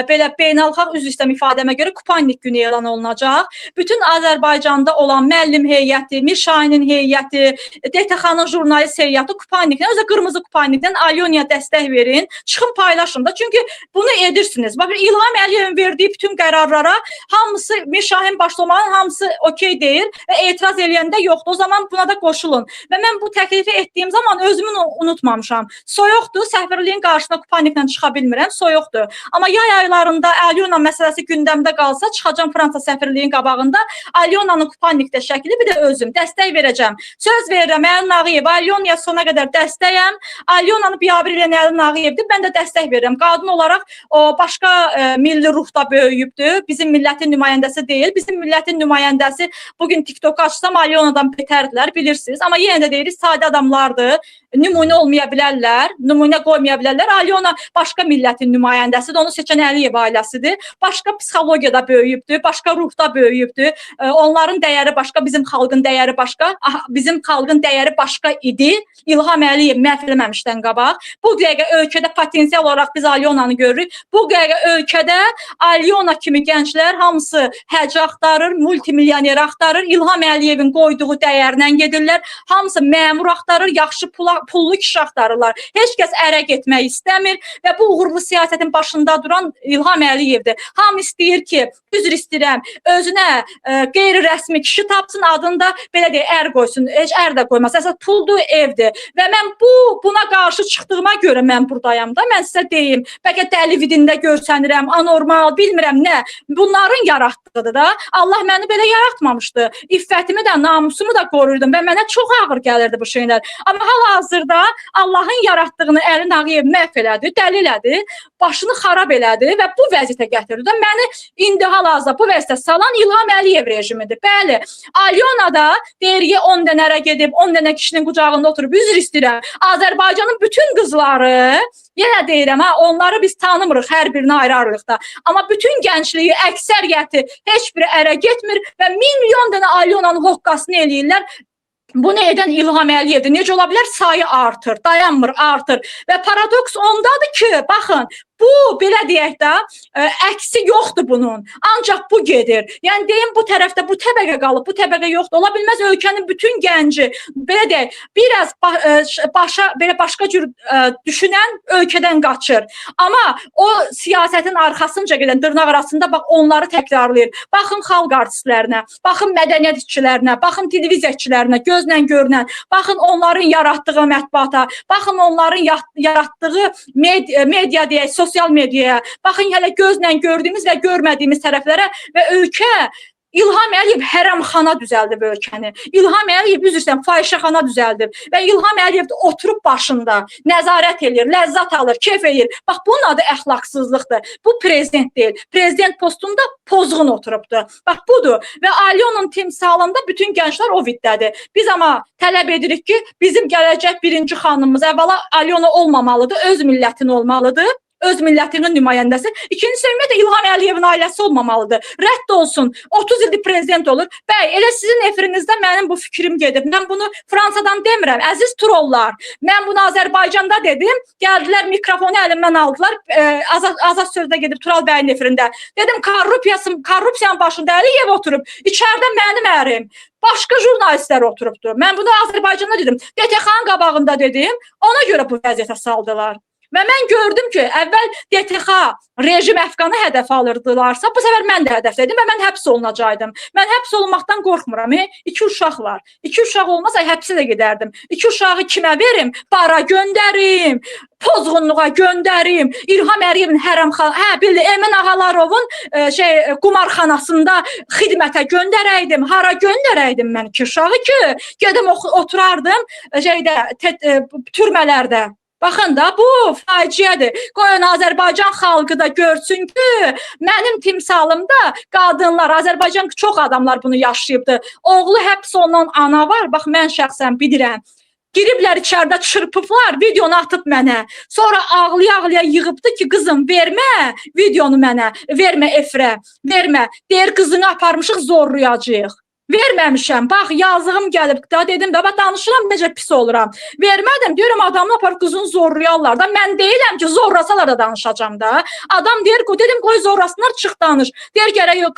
belə beynəlxalq üzr istəyirəm ifadəmə görə Kupanik günü elan olunacaq. Bütün Azərbaycanda olan müəllim heyəti, Mişayinin heyəti, DTX-nın jurnalist heyəti Kupanikdən, özü qırmızı Kupanikdən Alyonaya dəstək verin, çıxın paylaşın da. Çünki bunu edirsiniz. Baxın İlham Əliyevin verdiyi bütün qərarlara hamısı Mişahin başlamanın hamısı okey deyir və etiraz eləyəndə yoxdur. O zaman buna da qoşulun. Və mən bu təklifi etdiyim zaman özümü unutmamışam. Soyuqdur, səfirliyin qarşısına Kupaniklə çıxa bilmirəm, soyuqdur. Amma yay aylarında Alyona məsələsi gündəmdə qalsa, çıxacam Fransa səfirliyin qabağında Alyonanın Kupanikdə şəkli, bir də özüm dəstək verəcəm. Söz verirəm, Əlin Ağayev, Alyonaya sona qədər dəstəyəm. Alyonanı biabır eləyən Əlin Ağayevdir, mən də dəstək verirəm. Qadın olaraq o başqa milli ruhda böyüyübdür. Bizim millətin nümayəndəsi deyil. Bizim millətin nümayəndəsi bugün TikTok açsam Alyonadan betərdilər, bilirsiniz. Amma yenə də deyirik, sadə adamlardır. Nümunə olmaya bilərlər, nümunə qoymaya bilərlər. Alyona başqa millətin nümayəndəsidir, onu seçən Əliyev ailəsidir. Başqa psixologiyada böyüyübdür, başqa ruhda böyüyübdür. Onların dəyəri başqa, bizim xalqın dəyəri başqa. Bizim xalqın dəyəri başqa idi. İlham Əliyev məhv eləməmişdən qabaq. Bu dəqiqə ölkədə potensial olaraq biz Alyonanı görürük. Bu dəqiqə ölkədə Alyona kimi gənclər hamısı həc axtarır, multimilyoner axtarır. İlham Əliyevin qoyduğu dəyərlə gedirlər. Hamısı məmur axtarır, yaxşı pullu kişi axtarırlar. Heç kəs ərə getmək istəmir və bu uğurlu siyasətin başında duran İlham Əliyevdir. Hamı istəyir ki, üzr istəyirəm, özünə qeyri-rəsmi kişi tapsın, adını da belə deyək, ər qoysun. Heç ər də qoymaz. Əsas puldur, evdir. Və mən buna qarşı çıxdığıma görə mən buradayam da. Mən sizə deyim, bəlkə dəli vidində görsənirəm, anormal, bilmirəm nə. Bunların yaratdığıdır da. Allah məni belə yaratmamışdı. İffətimi də, namusumu da qorurdum və mənə çox ağır gəlirdi bu şeylər. Amma hal-hazırda Allahın yaratdığını Əlin Ağayev məhv elədi, dəli elədi, başını xarab elədi və bu vəziyyətə gətirdi. Məni indi hal-hazırda bu vəziyyətə salan İlham Əliyev rejimidir. Bəli, Alyonada deyir ki, 10 dənə ərə gedib, 10 dənə kişinin qucağında oturub, üzr istəyirəm. Azərbaycanın bütün qızları, yenə deyirəm, onları biz tanımırıq, hər birini ayırarıq da. Amma bütün gəncliyi, əksəriyyəti heç biri ərə getmir və milyon dənə Alyonanın hoqqasını eləyirlər. Bunu edən İlham Əliyevdir. Necə ola bilər? Sayı artır, dayanmır, artır. Və paradoks ondadır ki, baxın, bu, belə deyək də, əksi yoxdur bunun. Ancaq bu gedir. Yəni, deyim, bu tərəfdə bu təbəqə qalıb, bu təbəqə yoxdur. Ola bilməz ölkənin bütün gənci, belə deyək, biraz başqa cür düşünən ölkədən qaçır. Amma o siyasətin arxasınca gedən dırnaq arasında bax, onları təkrarlayır. Baxın xalq artistlərinə, baxın mədəniyyət işçilərinə, baxın televiziya işçilərinə, gözlə görünən, baxın onların yaratdığı mətbuata, baxın onların yaratdığı media deyək, sosial mediaya, baxın hələ gözlə gördüyümüz və görmədiyimiz tərəflərə və ölkə İlham Əliyev hərəmxana düzəldib ölkəni. İlham Əliyev üzrsən fahişəxana düzəldib və İlham Əliyev də oturub başında nəzarət eləyir, ləzzət alır, keyf eləyir. Bax, bunun adı əxlaqsızlıqdır. Bu prezident deyil. Prezident postunda pozğun oturubdur. Bax, budur. Və Alyonun timsalında bütün gənclər o viddədir. Biz amma tələb edirik ki, bizim gələcək birinci xanımımız əvvəla Alyona olmamalıdır, öz millətin olmalıdır. öz millətinin nümayəndəsi. İkincisi, ümumiyyətlə İlham Əliyevin ailəsi olmamalıdır. Rədd olsun. 30 ildir prezident olur. Bəy, elə sizin efirinizdə mənim bu fikrim gedib. Mən bunu Fransadan demirəm. Əziz trollar, mən bunu Azərbaycanda dedim. Gəldilər, mikrofonu əlimdən aldılar. Azad sözdə gedib Tural bəyin efirində. Dedim, korrupsiyanın başında Əliyev oturub. İçəridə mənim ərim. Başqa jurnalistlər oturubdur. Mən bunu Azərbaycanda dedim. DTX-nın qabağında dedim. Ona görə bu vəziyyətə saldılar. Və mən gördüm ki, əvvəl DTX rejim əfqanı hədəf alırdılarsa, bu səfər mən də hədəflədim və mən həbs olunacaqdım. Mən həbs olunmaqdan qorxmuram. 2 uşaq var. 2 uşaq olmasa həbsə də gedərdim. 2 uşağı kimə verim? Bara göndərim. Pozğunluğa göndərim. İlham Əliyevin Emin Ağalarovun qumarxanasında xidmətə göndərəydim. Hara göndərəydim mən 2 uşağı ki, gedim oturardım türmələrdə. Baxın da, bu faciədir. Qoyun Azərbaycan xalqı da görsün ki, mənim timsalımda qadınlar, Azərbaycan çox adamlar bunu yaşayıbdır. Oğlu həbs olunan ana var, bax mən şəxsən bilirəm. Giriblər içəridə çırpıblar, videonu atıb mənə. Sonra ağlaya-ağlaya yığıbdı ki, qızım vermə videonu mənə, vermə efirə, vermə. Deyir, qızını aparmışıq, zorlayacağıq. Verməmişəm. Bax, yazığım gəlib da, dedim də, danışıram, necə pis oluram. Vermədim, deyirəm, adamla apar qızını zorlayarlar da. Mən deyiləm ki, zorlasalar da danışacam da. Adam deyir, dedim, qoy zorlasınlar, çıx danış. Deyir, gərək yox,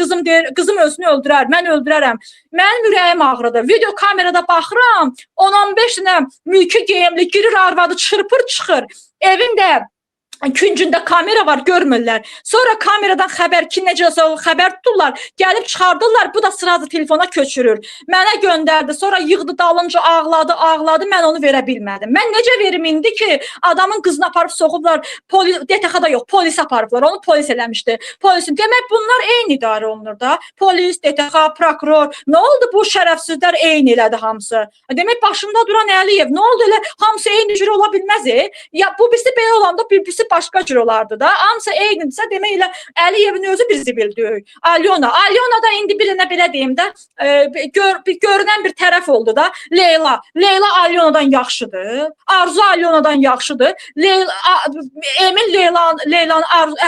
qızım özünü öldürər, mən öldürərəm. Mənim ürəyim ağrıdır. Video kamerada baxıram, 10-15 dənə mülki geyimli girir, arvadı çırpır, çıxır. Evində küncündə kamera var, görmürlər. Sonra kameradan xəbər ki, necəsə xəbər tuturlar, gəlib çıxardırlar, bu da sırazı telefona köçürür. Mənə göndərdi, sonra yığdı dalınca, ağladı, mən onu verə bilmədim. Mən necə verim indi ki, adamın qızını aparıb soxublar, DTX-da yox, polis aparıblar, onu polis eləmişdi. Polisin, demək bunlar eyni idarə olunur da. Polis, DTX, prokuror, nə oldu bu şərəfsizlər eyni elədi hamısı? Demək başında duran Əliyev, nə oldu elə hamısı eyni cür ola bilməz? Ya bu birisi belə olanda birisi başqa cür olardı da. Hamısı eynidirsə, demək elə Əliyevin özü bir zibil deyil. Alyona da indi birinə belə deyim də, görünən bir tərəf oldu da. Leyla Alyonadan yaxşıdır. Arzu Alyonadan yaxşıdır. Emin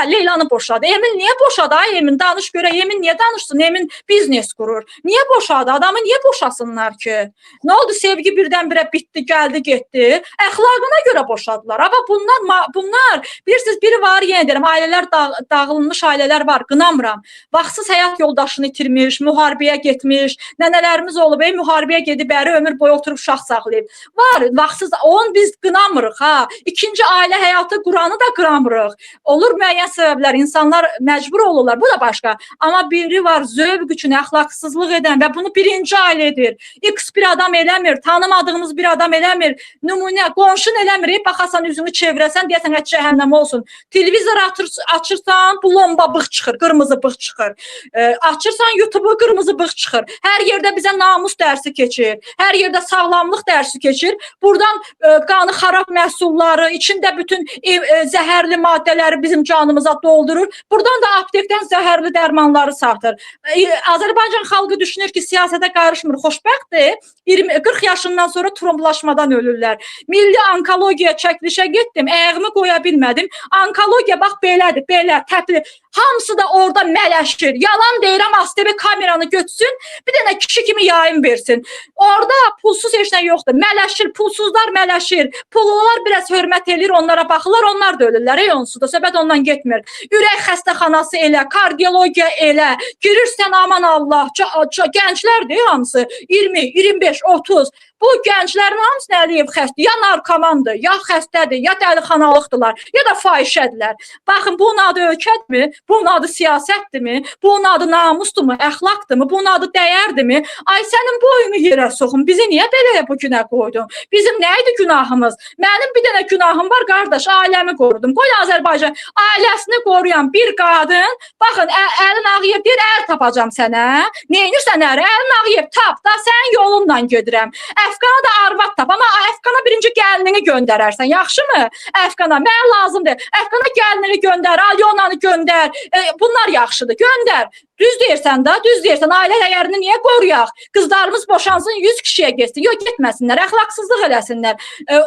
Leylanı boşadı. Emin niyə boşadı? Emin danış görə, Emin niyə danışsın? Emin biznes qurur. Niyə boşadı? Adamı niyə boşasınlar ki? Nə oldu? Sevgi birdən-birə bitdi, gəldi, getdi. Əxlaqına görə boşadılar. Amma bunlar bilirsiniz, biri var, yenə deyirəm, ailələr dağılmış ailələr var, qınamıram. Vaxtsız həyat yoldaşını itirmiş, müharibəyə getmiş, nənələrimiz olub, müharibəyə gedib, ömür boyu oturub uşaq saxlayıb. Var, vaxtsız, onu biz qınamırıq, ha. İkinci ailə həyatı quranı da qınamırıq. Olur müəyyən səbəblər, insanlar məcbur olurlar, bu da başqa. Amma biri var, zövq üçün əxlaqsızlıq edən və bunu birinci ailə edir. X bir adam eləmir, tanımadığımız bir adam eləmir, nümunə, qonşun eləmir, baxasan üzünü çevirəsən, deyəsən, cəhənnəm olsun. Televizor açırsan, bu lomba bığ çıxır, qırmızı bığ çıxır. Açırsan YouTube-u, qırmızı bığ çıxır. Hər yerdə bizə namus dərsi keçir. Hər yerdə sağlamlıq dərsi keçir. Buradan qanı xarab məhsulları, içində bütün zəhərli maddələri bizim canımıza doldurur. Buradan da aptekdən zəhərli dərmanları satır. Azərbaycan xalqı düşünür ki, siyasətə qarışmır, xoşbəxtdir. 40 yaşından sonra tromblaşmadan ölürlər. Milli onkologiya çəkilişə getdim, ayağımı qoya bilmədim. Onkologiya bax belədir, belə təpli. Hamısı da orada mələşir. Yalan deyirəm, ASTV kameranı götürsün, bir dənə kişi kimi yayın versin. Orada pulsuz heç nə yoxdur. Mələşir, pulsuzlar mələşir. Pullular biraz hörmət edir, onlara baxırlar, onlar da ölürlər. Onsuz da söhbət ondan getmir. Ürək xəstəxanası elə, kardiologiya elə. Girirsən aman Allah, gənclərdir hamısı. 20, 25, 30. Bu gənclərin hamısını Əliyev xəstə, ya narkomandır, ya xəstədir, ya dəlixanalıqdırlar, ya da fahişədirlər. Baxın, bunun adı ölkədmi? Bunun adı siyasətdirmi? Bunun adı namusdurmu? Əxlaqdırmı? Bunun adı dəyərdirmi? Ay, sənin boyunu yerə soxun. Bizi niyə belə bu günə qoydun? Bizim nə idi günahımız? Mənim bir dənə günahım var, qardaş, ailəmi qorudum. Qoy Azərbaycan ailəsini qoruyan bir qadın, baxın, Əlin Ağayev deyir, ər tapacam sənə. Neynirsən əri? Əlin Ağayev tap da, sənin yolunla gedirəm. Əfqana da arvad tap, amma Əfqana birinci gəlinini göndərərsən, yaxşı mı? Əfqana, mənə lazımdır. Əfqana gəlinini göndər, Alyonanı göndər, bunlar yaxşıdır. Göndər. Düz deyirsən də, düz deyirsən. Ailə dəyərini niyə qoruyaq? Qızlarımız boşansın, 100 kişiyə getsin. Yox, getməsinlər, əxlaqsızlıq eləsinlər.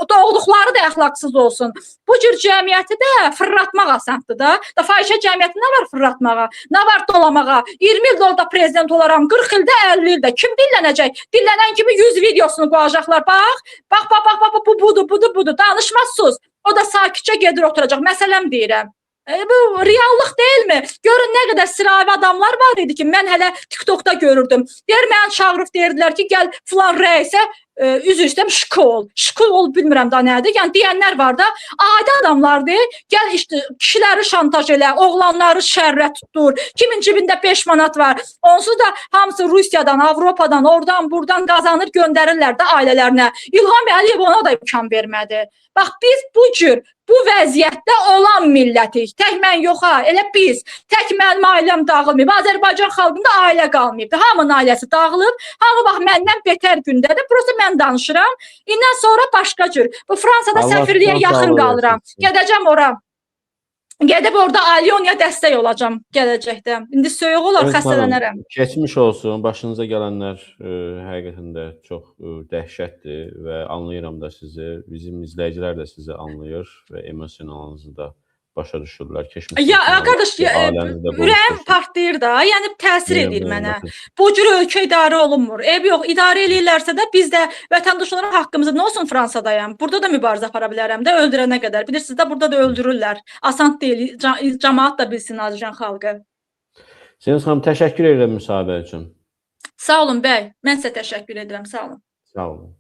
Doğduqları da əxlaqsız olsun. Bu cür cəmiyyəti də fırlatmaq asandır da. Fahişə cəmiyyəti nə var fırlatmağa? Nə var dolamağa? 20 il dolda prezident olaram, 40 ildə, 50 ildə. Kim dillənəcək? Dillənən kimi 100 videosunu qoyacaqlar. Bax, bu budur. Danışmazsınız. O da sakitcə gedir oturacaq. Məsələm deyirəm. Bu reallıq deyilmi? Görün nə qədər sıravi adamlar var idi ki, mən hələ TikTokda görürdüm. Deyir, mən çağırıb deyirdilər ki, gəl filan rəisə üzr istəyirəm, şkol ol bilmirəm da nədir. Yəni deyənlər var da, adi adamlardır. Gəl işte kişiləri şantaj elə, oğlanları şərrə tutdur. Kimin cibində 5 manat var. Onsuz da hamısı Rusiyadan, Avropadan, oradan, buradan qazanır, göndərirlər də ailələrinə. İlham Əliyev ona da imkan vermədi. Bax, biz bu cür, bu vəziyyətdə olan millətik. Tək mən yox ha, elə biz. Tək mənim ailəm dağılmayıb. Azərbaycan xalqında ailə qalmayıb. Hamının ailəsi dağılıb. Hamı bax, məndən betər gündədir. Prosta mən danışıram. İndən sonra başqa cür. Bu Fransada səfirliyə yaxın qalıram. Gedəcəm ora. Gedib orada Alyoniya dəstək olacam gələcəkdə. İndi soyuq olar, xəstələnərəm. Keçmiş olsun. Başınıza gələnlər həqiqətən də çox dəhşətdir və anlayıram da sizi. Bizim izləyicilər də sizi anlayır və emosionalınızı da başa düşürlər. Ya qardaş, ürəyim partlayır da, yəni təsir edir mənə. Bu cür ölkə idarə olunmur. Yox, idarə eləyirlərsə də biz də vətəndaşların haqqımızda nə olsun Fransadayam. Burada da mübarizə apara bilərəm də öldürənə qədər. Bilirsiniz də burada da öldürürlər. Asan deyil, cəmaət də bilsin Azərbaycan xalqı. Səniz xanım, təşəkkür edirəm müsahibə üçün. Sağ olun bəy. Mən sizə təşəkkür edirəm. Sağ olun. Sağ olun.